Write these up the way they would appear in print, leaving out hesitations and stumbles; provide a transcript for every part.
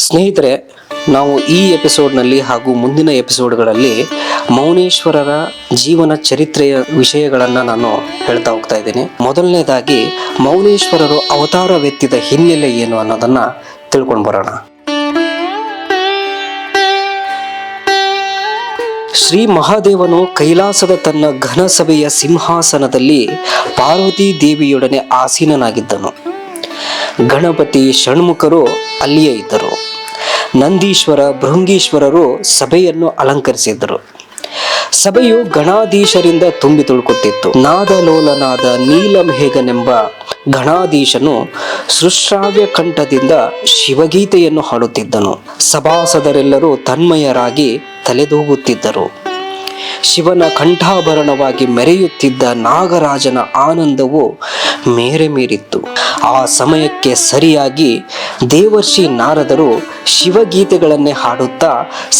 ಸ್ನೇಹಿತರೆ, ನಾವು ಈ ಎಪಿಸೋಡ್ನಲ್ಲಿ ಹಾಗೂ ಮುಂದಿನ ಎಪಿಸೋಡ್ಗಳಲ್ಲಿ ಮೌನೇಶ್ವರರ ಜೀವನ ಚರಿತ್ರೆಯ ವಿಷಯಗಳನ್ನು ನಾನು ಹೇಳ್ತಾ ಹೋಗ್ತಾ ಇದ್ದೀನಿ. ಮೊದಲನೇದಾಗಿ ಮೌನೇಶ್ವರರು ಅವತಾರವೆತ್ತಿದ ಹಿನ್ನೆಲೆ ಏನು ಅನ್ನೋದನ್ನ ತಿಳ್ಕೊಂಡು ಬರೋಣ. ಶ್ರೀ ಮಹಾದೇವನು ಕೈಲಾಸದ ತನ್ನ ಘನಸಭೆಯ ಸಿಂಹಾಸನದಲ್ಲಿ ಪಾರ್ವತೀ ದೇವಿಯೊಡನೆ ಆಸೀನನಾಗಿದ್ದನು. ಗಣಪತಿ ಷಣ್ಮುಖರು ಅಲ್ಲಿಯೇ ಇದ್ದರು. ನಂದೀಶ್ವರ ಭೃಂಗೀಶ್ವರರು ಸಭೆಯನ್ನು ಅಲಂಕರಿಸಿದ್ದರು. ಸಭೆಯು ಗಣಾಧೀಶರಿಂದ ತುಂಬಿ ತುಳುಕುತ್ತಿತ್ತು. ನಾದಲೋಲನಾದ ನೀಲಮೇಘನೆಂಬ ಗಣಾಧೀಶನು ಸೃಶ್ರಾವ್ಯ ಕಂಠದಿಂದ ಶಿವಗೀತೆಯನ್ನು ಹಾಡುತ್ತಿದ್ದನು. ಸಭಾಸದರೆಲ್ಲರೂ ತನ್ಮಯರಾಗಿ ತಲೆದೂಗುತ್ತಿದ್ದರು. ಶಿವನ ಕಂಠಾಭರಣವಾಗಿ ಮೆರೆಯುತ್ತಿದ್ದ ನಾಗರಾಜನ ಆನಂದವು ಮೇರೆ ಮೀರಿತ್ತು. ಆ ಸಮಯಕ್ಕೆ ಸರಿಯಾಗಿ ದೇವರ್ಷಿ ನಾರದರು ಶಿವಗೀತೆಗಳನ್ನೇ ಹಾಡುತ್ತಾ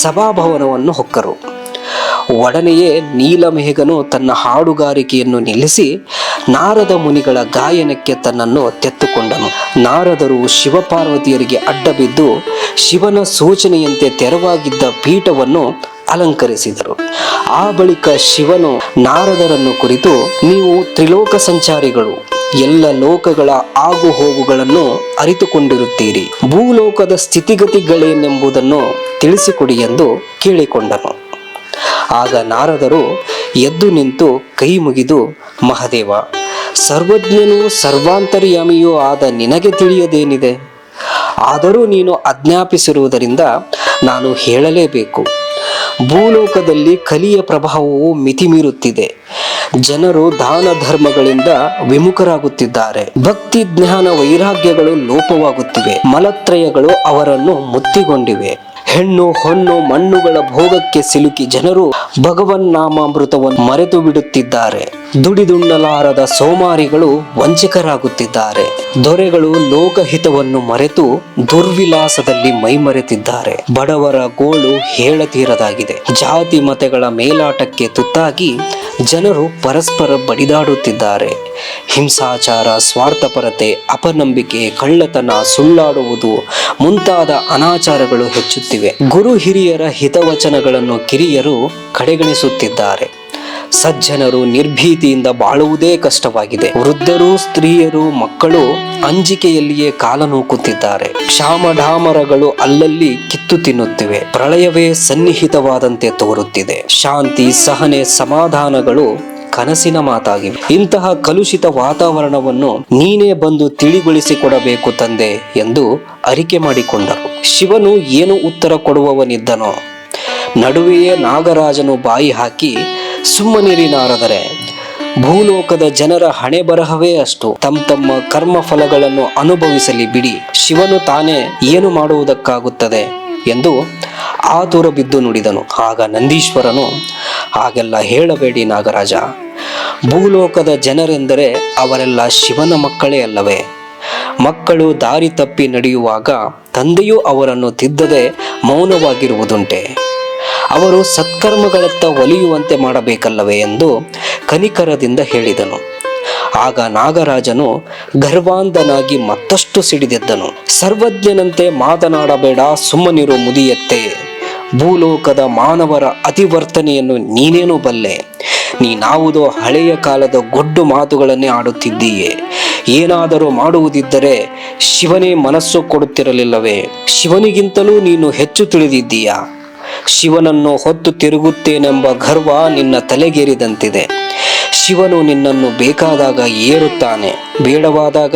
ಸಭಾಭವನವನ್ನು ಹೊಕ್ಕರು. ಒಡನೆಯೇ ನೀಲಮೇಘನು ತನ್ನ ಹಾಡುಗಾರಿಕೆಯನ್ನು ನಿಲ್ಲಿಸಿ ನಾರದ ಮುನಿಗಳ ಗಾಯನಕ್ಕೆ ತನ್ನನ್ನು ತೆತ್ತುಕೊಂಡನು. ನಾರದರು ಶಿವಪಾರ್ವತಿಯರಿಗೆ ಅಡ್ಡಬಿದ್ದು ಶಿವನ ಸೂಚನೆಯಂತೆ ತೆರವಾಗಿದ್ದ ಪೀಠವನ್ನು ಅಲಂಕರಿಸಿದರು. ಆ ಬಳಿಕ ಶಿವನು ನಾರದರನ್ನು ಕುರಿತು, ನೀವು ತ್ರಿಲೋಕ ಸಂಚಾರಿಗಳು, ಎಲ್ಲ ಲೋಕಗಳ ಆಗು ಹೋಗುಗಳನ್ನು ಅರಿತುಕೊಂಡಿರುತ್ತೀರಿ. ಭೂಲೋಕದ ಸ್ಥಿತಿಗತಿಗಳೇನೆಂಬುದನ್ನು ತಿಳಿಸಿಕೊಡಿ ಎಂದು ಕೇಳಿಕೊಂಡನು. ಆಗ ನಾರದರು ಎದ್ದು ನಿಂತು ಕೈ ಮುಗಿದು, ಮಹಾದೇವ, ಸರ್ವಜ್ಞನೂ ಸರ್ವಾಂತರ್ಯಾಮಿಯೂ ಆದ ನಿನಗೆ ತಿಳಿಯದೇನಿದೆ? ಆದರೂ ನೀನು ಆಜ್ಞಾಪಿಸಿರುವುದರಿಂದ ನಾನು ಹೇಳಲೇಬೇಕು. ಭೂಲೋಕದಲ್ಲಿ ಕಲಿಯ ಪ್ರಭಾವವು ಮಿತಿಮೀರುತ್ತಿದೆ. ಜನರು ದಾನ ಧರ್ಮಗಳಿಂದ ವಿಮುಖರಾಗುತ್ತಿದ್ದಾರೆ. ಭಕ್ತಿ ಜ್ಞಾನ ವೈರಾಗ್ಯಗಳು ಲೋಪವಾಗುತ್ತಿವೆ. ಮಲತ್ರಯಗಳು ಅವರನ್ನು ಮುತ್ತಿಕೊಂಡಿವೆ. ಹೆಣ್ಣು ಹೊನ್ನು ಮಣ್ಣುಗಳ ಭೋಗಕ್ಕೆ ಸಿಲುಕಿ ಜನರು ಭಗವನ್ನಾಮಾಮೃತವನ್ನು ಮರೆತು ಬಿಡುತ್ತಿದ್ದಾರೆ. ದುಡಿದುಣ್ಣಲಾರದ ಸೋಮಾರಿಗಳು ವಂಚಿಕರಾಗುತ್ತಿದ್ದಾರೆ. ದೊರೆಗಳು ಲೋಕಹಿತವನ್ನು ಮರೆತು ದುರ್ವಿಲಾಸದಲ್ಲಿ ಮೈಮರೆತಿದ್ದಾರೆ. ಬಡವರ ಗೋಳು ಹೇಳತೀರದಾಗಿದೆ. ಜಾತಿ ಮತಗಳ ಮೇಲಾಟಕ್ಕೆ ತುತ್ತಾಗಿ ಜನರು ಪರಸ್ಪರ ಬಡಿದಾಡುತ್ತಿದ್ದಾರೆ. ಹಿಂಸಾಚಾರ, ಸ್ವಾರ್ಥಪರತೆ, ಅಪನಂಬಿಕೆ, ಕಳ್ಳತನ, ಸುಳ್ಳಾಡುವುದು ಮುಂತಾದ ಅನಾಚಾರಗಳು ಹೆಚ್ಚುತ್ತಿವೆ. ಗುರು ಹಿರಿಯರ ಹಿತವಚನಗಳನ್ನು ಕಿರಿಯರು ಕಡೆಗಣಿಸುತ್ತಿದ್ದಾರೆ. ಸಜ್ಜನರು ನಿರ್ಭೀತಿಯಿಂದ ಬಾಳುವುದೇ ಕಷ್ಟವಾಗಿದೆ. ವೃದ್ಧರು, ಸ್ತ್ರೀಯರು, ಮಕ್ಕಳು ಅಂಜಿಕೆಯಲ್ಲಿಯೇ ಕಾಲ ನೂಕುತ್ತಿದ್ದಾರೆ. ಕ್ಷಾಮಢಾಮರಗಳು ಅಲ್ಲಲ್ಲಿ ಕಿತ್ತು ತಿನ್ನುತ್ತಿವೆ. ಪ್ರಳಯವೇ ಸನ್ನಿಹಿತವಾದಂತೆ ತೋರುತ್ತಿದೆ. ಶಾಂತಿ, ಸಹನೆ, ಸಮಾಧಾನಗಳು ಕನಸಿನ ಮಾತಾಗಿವೆ. ಇಂತಹ ಕಲುಷಿತ ವಾತಾವರಣವನ್ನು ನೀನೇ ಬಂದು ತಿಳಿಗೊಳಿಸಿಕೊಡಬೇಕು ತಂದೆ ಎಂದು ಅರಿಕೆ ಮಾಡಿಕೊಂಡರು. ಶಿವನು ಏನು ಉತ್ತರ ಕೊಡುವವನಿದ್ದನೋ? ನಡುವೆಯೇ ನಾಗರಾಜನು ಬಾಯಿ ಹಾಕಿ, ಸುಮ್ಮನಿರಿ ನಾರದರೆ, ಭೂಲೋಕದ ಜನರ ಹಣೆ ಬರಹವೇ ಅಷ್ಟು. ತಮ್ಮ ಕರ್ಮ ಫಲಗಳನ್ನು ಅನುಭವಿಸಲಿ ಬಿಡಿ. ಶಿವನು ತಾನೇ ಏನು ಮಾಡುವುದಕ್ಕಾಗುತ್ತದೆ ಎಂದು ಆತುರ ಬಿದ್ದು ನುಡಿದನು. ಆಗ ನಂದೀಶ್ವರನು, ಹಾಗೆಲ್ಲ ಹೇಳಬೇಡಿ ನಾಗರಾಜ. ಭೂಲೋಕದ ಜನರೆಂದರೆ ಅವರೆಲ್ಲ ಶಿವನ ಮಕ್ಕಳೇ ಅಲ್ಲವೇ? ಮಕ್ಕಳು ದಾರಿ ತಪ್ಪಿ ನಡೆಯುವಾಗ ತಂದೆಯೂ ಅವರನ್ನು ತಿದ್ದದೆ ಮೌನವಾಗಿರುವುದುಂಟೆ? ಅವರು ಸತ್ಕರ್ಮಗಳತ್ತ ಒಲಿಯುವಂತೆ ಮಾಡಬೇಕಲ್ಲವೇ ಎಂದು ಕನಿಕರದಿಂದ ಹೇಳಿದನು. ಆಗ ನಾಗರಾಜನು ಗರ್ವಾಂಧನಾಗಿ ಮತ್ತಷ್ಟು ಸಿಡಿದೆದ್ದನು. ಸರ್ವಜ್ಞನಂತೆ ಮಾತನಾಡಬೇಡ, ಸುಮ್ಮನಿರು ಮುದಿಯತ್ತೆ. ಭೂಲೋಕದ ಮಾನವರ ಅತಿವರ್ತನೆಯನ್ನು ನೀನೇನು ಬಲ್ಲೆ? ನೀನಾವುದೋ ಹಳೆಯ ಕಾಲದ ಗೊಡ್ಡು ಮಾತುಗಳನ್ನೇ ಆಡುತ್ತಿದ್ದೀಯೇ. ಏನಾದರೂ ಮಾಡುವುದಿದ್ದರೆ ಶಿವನೇ ಮನಸ್ಸು ಕೊಡುತ್ತಿರಲಿಲ್ಲವೇ? ಶಿವನಿಗಿಂತಲೂ ನೀನು ಹೆಚ್ಚು ತಿಳಿದಿದ್ದೀಯಾ? ಶಿವನನ್ನು ಹೊತ್ತು ತಿರುಗುತ್ತೇನೆಂಬ ಗರ್ವ ನಿನ್ನ ತಲೆಗೇರಿದಂತಿದೆ. ಶಿವನು ನಿನ್ನನ್ನು ಬೇಕಾದಾಗ ಏರುತ್ತಾನೆ, ಬೇಡವಾದಾಗ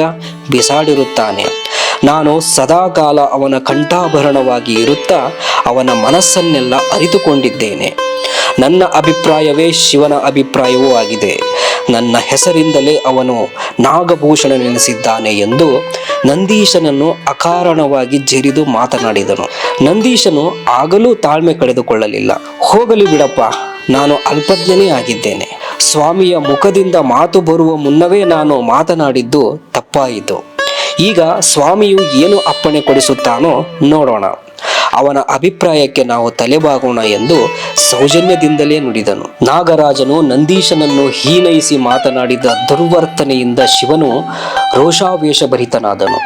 ಬಿಸಾಡಿರುತ್ತಾನೆ. ನಾನು ಸದಾಕಾಲ ಅವನ ಕಂಠಾಭರಣವಾಗಿ ಇರುತ್ತಾ ಅವನ ಮನಸ್ಸನ್ನೆಲ್ಲ ಅರಿತುಕೊಂಡಿದ್ದೇನೆ. ನನ್ನ ಅಭಿಪ್ರಾಯವೇ ಶಿವನ ಅಭಿಪ್ರಾಯವೂ ಆಗಿದೆ. ನನ್ನ ಹೆಸರಿಂದಲೇ ಅವನು ನಾಗಭೂಷಣನೆನಿಸಿದ್ದಾನೆ ಎಂದು ನಂದೀಶನನ್ನು ಅಕಾರಣವಾಗಿ ಜರಿದು ಮಾತನಾಡಿದನು. ನಂದೀಶನು ಆಗಲೂ ತಾಳ್ಮೆ ಕಳೆದುಕೊಳ್ಳಲಿಲ್ಲ. ಹೋಗಲಿ ಬಿಡಪ್ಪ, ನಾನು ಅಲ್ಪಜ್ಞನೇ ಆಗಿದ್ದೇನೆ. ಸ್ವಾಮಿಯ ಮುಖದಿಂದ ಮಾತು ಬರುವ ಮುನ್ನವೇ ನಾನು ಮಾತನಾಡಿದ್ದು ತಪ್ಪಾಯಿತು. ಈಗ ಸ್ವಾಮಿಯು ಏನು ಅಪ್ಪಣೆ ಕೊಡಿಸುತ್ತಾನೋ ನೋಡೋಣ. ಅವನ ಅಭಿಪ್ರಾಯಕ್ಕೆ ನಾವು ತಲೆಬಾಗೋಣ ಎಂದು ಸೌಜನ್ಯದಿಂದಲೇ ನುಡಿದನು. ನಾಗರಾಜನು ನಂದೀಶನನ್ನು ಹೀನೈಸಿ ಮಾತನಾಡಿದ ದುರ್ವರ್ತನೆಯಿಂದ ಶಿವನು ರೋಷಾವೇಶಭರಿತನಾದನು.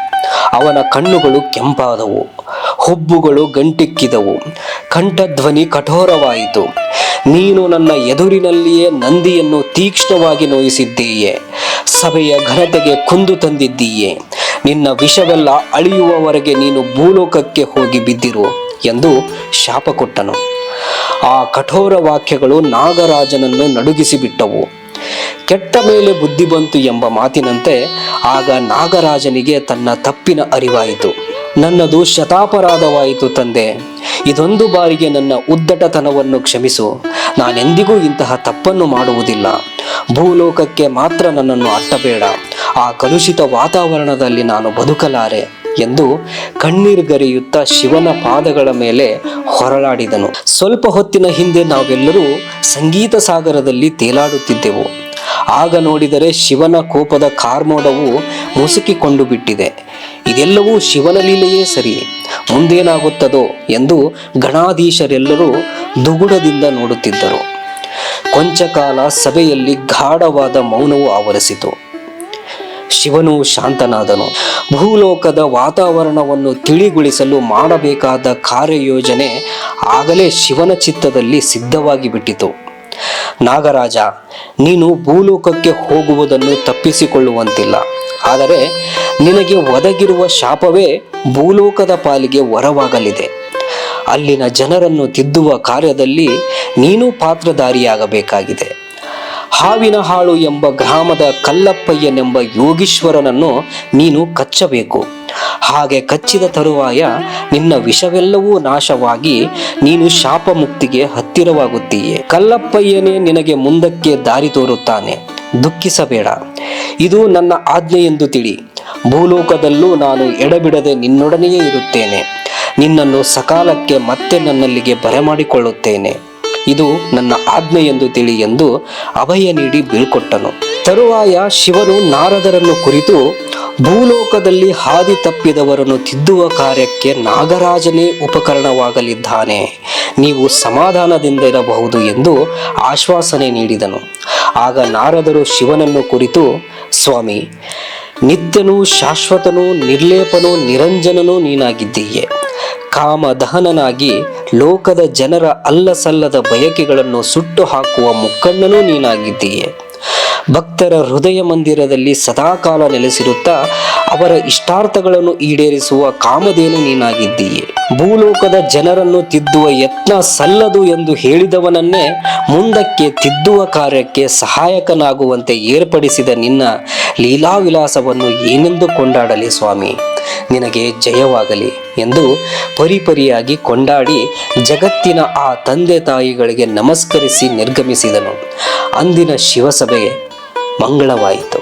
ಅವನ ಕಣ್ಣುಗಳು ಕೆಂಪಾದವು. ಹುಬ್ಬುಗಳು ಗಂಟಿಕ್ಕಿದವು, ಕಂಠಧ್ವನಿ ಕಠೋರವಾಯಿತು. ನೀನು ನನ್ನ ಎದುರಿನಲ್ಲಿಯೇ ನಂದಿಯನ್ನು ತೀಕ್ಷ್ಣವಾಗಿ ನೋಯಿಸಿದ್ದೀಯೆ, ಸಭೆಯ ಘನತೆಗೆ ಕುಂದು ತಂದಿದ್ದೀಯೆ. ನಿನ್ನ ವಿಷವೆಲ್ಲ ಅಳಿಯುವವರೆಗೆ ನೀನು ಭೂಲೋಕಕ್ಕೆ ಹೋಗಿ ಬಿದ್ದಿರು ಎಂದು ಶಾಪ ಕೊಟ್ಟನು. ಆ ಕಠೋರ ವಾಕ್ಯಗಳು ನಾಗರಾಜನನ್ನು ನಡುಗಿಸಿಬಿಟ್ಟವು. ಕೆಟ್ಟ ಮೇಲೆ ಬುದ್ಧಿ ಬಂತು ಎಂಬ ಮಾತಿನಂತೆ ಆಗ ನಾಗರಾಜನಿಗೆ ತನ್ನ ತಪ್ಪಿನ ಅರಿವಾಯಿತು. ನನ್ನದು ಶತಾಪರಾಧವಾಯಿತು ತಂದೆ, ಇದೊಂದು ಬಾರಿಗೆ ನನ್ನ ಉದ್ದಟತನವನ್ನು ಕ್ಷಮಿಸು. ನಾನೆಂದಿಗೂ ಇಂತಹ ತಪ್ಪನ್ನು ಮಾಡುವುದಿಲ್ಲ. ಭೂಲೋಕಕ್ಕೆ ಮಾತ್ರ ನನ್ನನ್ನು ಅಟ್ಟಬೇಡ. ಆ ಕಲುಷಿತ ವಾತಾವರಣದಲ್ಲಿ ನಾನು ಬದುಕಲಾರೆ ಎಂದು ಕಣ್ಣೀರುಗರೆಯುತ್ತಾ ಶಿವನ ಪಾದಗಳ ಮೇಲೆ ಹೊರಳಾಡಿದನು. ಸ್ವಲ್ಪ ಹೊತ್ತಿನ ಹಿಂದೆ ನಾವೆಲ್ಲರೂ ಸಂಗೀತ ಸಾಗರದಲ್ಲಿ ತೇಲಾಡುತ್ತಿದ್ದೆವು. ಆಗ ನೋಡಿದರೆ ಶಿವನ ಕೋಪದ ಕಾರ್ಮೋಡವು ಮುಸುಕಿಕೊಂಡು ಬಿಟ್ಟಿದೆ. ಇದೆಲ್ಲವೂ ಶಿವನ ಲೀಲೆಯೇ ಸರಿ, ಮುಂದೇನಾಗುತ್ತದೋ ಎಂದು ಗಣಾಧೀಶರೆಲ್ಲರೂ ದುಗುಡದಿಂದ ನೋಡುತ್ತಿದ್ದರು. ಕೊಂಚ ಕಾಲ ಸಭೆಯಲ್ಲಿ ಗಾಢವಾದ ಮೌನವು ಆವರಿಸಿತು. ಶಿವನು ಶಾಂತನಾದನು. ಭೂಲೋಕದ ವಾತಾವರಣವನ್ನು ತಿಳಿಗೊಳಿಸಲು ಮಾಡಬೇಕಾದ ಕಾರ್ಯಯೋಜನೆ ಆಗಲೇ ಶಿವನ ಚಿತ್ತದಲ್ಲಿ ಸಿದ್ಧವಾಗಿ ಬಿಟ್ಟಿತು. ನಾಗರಾಜ, ನೀನು ಭೂಲೋಕಕ್ಕೆ ಹೋಗುವುದನ್ನು ತಪ್ಪಿಸಿಕೊಳ್ಳುವಂತಿಲ್ಲ. ಆದರೆ ನಿನಗೆ ಒದಗಿರುವ ಶಾಪವೇ ಭೂಲೋಕದ ಪಾಲಿಗೆ ವರವಾಗಲಿದೆ. ಅಲ್ಲಿನ ಜನರನ್ನು ತಿದ್ದುವ ಕಾರ್ಯದಲ್ಲಿ ನೀನು ಪಾತ್ರಧಾರಿಯಾಗಬೇಕಾಗಿದೆ. ಹಾವಿನ ಹಾಳು ಎಂಬ ಗ್ರಾಮದ ಕಲ್ಲಪ್ಪಯ್ಯನೆಂಬ ಯೋಗೀಶ್ವರನನ್ನು ನೀನು ಕಚ್ಚಬೇಕು. ಹಾಗೆ ಕಚ್ಚಿದ ತರುವಾಯ ನಿನ್ನ ವಿಷವೆಲ್ಲವೂ ನಾಶವಾಗಿ ನೀನು ಶಾಪ ಮುಕ್ತಿಗೆ ಹತ್ತಿರವಾಗುತ್ತೀಯೆ. ಕಲ್ಲಪ್ಪಯ್ಯನೇ ನಿನಗೆ ಮುಂದಕ್ಕೆ ದಾರಿ ತೋರುತ್ತಾನೆ. ದುಃಖಿಸಬೇಡ, ಇದು ನನ್ನ ಆಜ್ಞೆ ಎಂದು ತಿಳಿ. ಭೂಲೋಕದಲ್ಲೂ ನಾನು ಎಡಬಿಡದೆ ನಿನ್ನೊಡನೆಯೇ ಇರುತ್ತೇನೆ. ನಿನ್ನನ್ನು ಸಕಾಲಕ್ಕೆ ಮತ್ತೆ ನನ್ನಲ್ಲಿಗೆ ಬರಮಾಡಿಕೊಳ್ಳುತ್ತೇನೆ. ಇದು ನನ್ನ ಆಜ್ಞೆ ಎಂದು ತಿಳಿ ಎಂದು ಅಭಯ ನೀಡಿ ಬೀಳ್ಕೊಟ್ಟನು. ತರುವಾಯ ಶಿವನು ನಾರದರನ್ನು ಕುರಿತು, ಭೂಲೋಕದಲ್ಲಿ ಹಾದಿ ತಪ್ಪಿದವರನ್ನು ತಿದ್ದುವ ಕಾರ್ಯಕ್ಕೆ ನಾಗರಾಜನೇ ಉಪಕರಣವಾಗಲಿದ್ದಾನೆ. ನೀವು ಸಮಾಧಾನದಿಂದಿರಬಹುದು ಎಂದು ಆಶ್ವಾಸನೆ ನೀಡಿದನು. ಆಗ ನಾರದರು ಶಿವನನ್ನು ಕುರಿತು, ಸ್ವಾಮಿ, ನಿತ್ಯನೂ ಶಾಶ್ವತನೂ ನಿರ್ಲೇಪನೂ ನಿರಂಜನನೂ ನೀನಾಗಿದ್ದೀಯೆ. ಕಾಮದಹನನಾಗಿ ಲೋಕದ ಜನರ ಅಲ್ಲಸಲ್ಲದ ಬಯಕೆಗಳನ್ನು ಸುಟ್ಟು ಹಾಕುವ ಮುಕ್ಕಣ್ಣನೂ ನೀನಾಗಿದ್ದೀಯೆ. ಭಕ್ತರ ಹೃದಯ ಮಂದಿರದಲ್ಲಿ ಸದಾಕಾಲ ನೆಲೆಸಿರುತ್ತಾ ಅವರ ಇಷ್ಟಾರ್ಥಗಳನ್ನು ಈಡೇರಿಸುವ ಕಾಮಧೇನು ನೀನಾಗಿದ್ದೀಯೆ. ಭೂಲೋಕದ ಜನರನ್ನು ತಿದ್ದುವ ಯತ್ನ ಸಲ್ಲದು ಎಂದು ಹೇಳಿದವನನ್ನೇ ಮುಂದಕ್ಕೆ ತಿದ್ದುವ ಕಾರ್ಯಕ್ಕೆ ಸಹಾಯಕನಾಗುವಂತೆ ಏರ್ಪಡಿಸಿದ ನಿನ್ನ ಲೀಲಾವಿಲಾಸವನ್ನು ಏನೆಂದು ಕೊಂಡಾಡಲಿ ಸ್ವಾಮಿ. ನಿನಗೆ ಜಯವಾಗಲಿ ಎಂದು ಪರಿಪರಿಯಾಗಿ ಕೊಂಡಾಡಿ ಜಗತ್ತಿನ ಆ ತಂದೆ ತಾಯಿಗಳಿಗೆ ನಮಸ್ಕರಿಸಿ ನಿರ್ಗಮಿಸಿದನು. ಅಂದಿನ ಶಿವಸಭೆ ಮಂಗಳವಾಯಿತು.